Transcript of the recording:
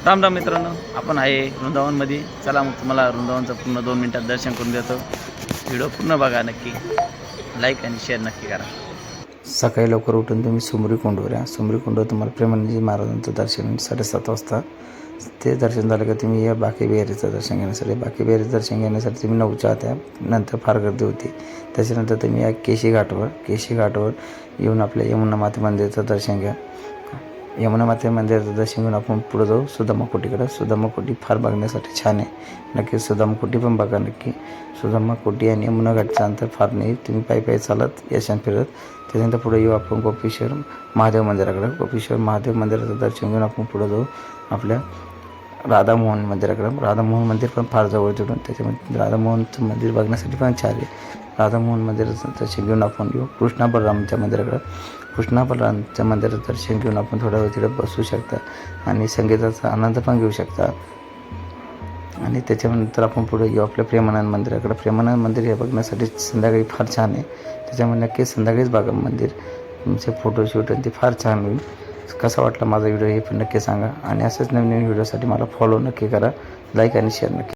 राम राम मित्रांनो, आपण आहे वृंदावनमध्ये. चला मग तुम्हाला वृंदावनचं पूर्ण 2 मिनिटात दर्शन करून देतो. व्हिडिओ पूर्ण बघा, नक्की लाईक आणि शेअर नक्की करा. सकाळी लवकर उठून तुम्ही सुमरी कुंडवर या. सुमरी कुंडवर तुम्हाला प्रेमानंदजी महाराजांचं दर्शन 7:30 वाजता. ते दर्शन झालं का तुम्ही या बाकी बिहारीचं दर्शन घेण्यासाठी. बाकी बिहारीचं दर्शन घेण्यासाठी तुम्ही 9च्या आत या, नंतर फार गर्दी होती. त्याच्यानंतर तुम्ही या केशी घाटवर येऊन आपल्या यमुना माता मंदिराचं दर्शन घ्या. यमुना माता मंदिराचं दर्शन घेऊन आपण पुढं जाऊ सुदामा कोटीकडं. सुदामा कोटी फार बघण्यासाठी छान आहे. नक्की सुदामा कोटी पण बघा. नक्की सुदामा कोटी आणि यमुना घाटचं अंतर फार नाही. तुम्ही पायी चालत यशान फिरत. त्याच्यानंतर पुढे येऊ आपण गोपेश्वर महादेव मंदिराकडं. गोपेश्वर महादेव मंदिराचं दर्शन घेऊन आपण पुढं जाऊ आपल्या राधामोहन मंदिराकडं. राधामोहन मंदिर पण फार जवळ तिथून. त्याच्यामध्ये राधामोहनचं मंदिर बघण्यासाठी पण छान आहे. राधामोहन मंदिराचं दर्शन घेऊन आपण येऊ कृष्णा बलरामच्या मंदिराकडं. कृष्णा बलरामच्या मंदिराचं दर्शन घेऊन आपण थोडा वेळ तिथे बसू शकता आणि संगीताचा आनंद पण घेऊ शकता. आणि त्याच्यानंतर आपण पुढे येऊ आपल्या प्रेमानंद मंदिराकडे. प्रेमानंद मंदिर हे बघण्यासाठी संध्याकाळी फार छान आहे. त्याच्यामध्ये नक्की संध्याकाळीच बघा मंदिर. तुमचे फोटोशूट आणि ते फार छान होईल. कसा वाटला माझा व्हिडिओ हे पण नक्की सांगा. आणि असेच नवीन व्हिडिओसाठी मला फॉलो नक्की करा. लाईक आणि शेअर नक्की.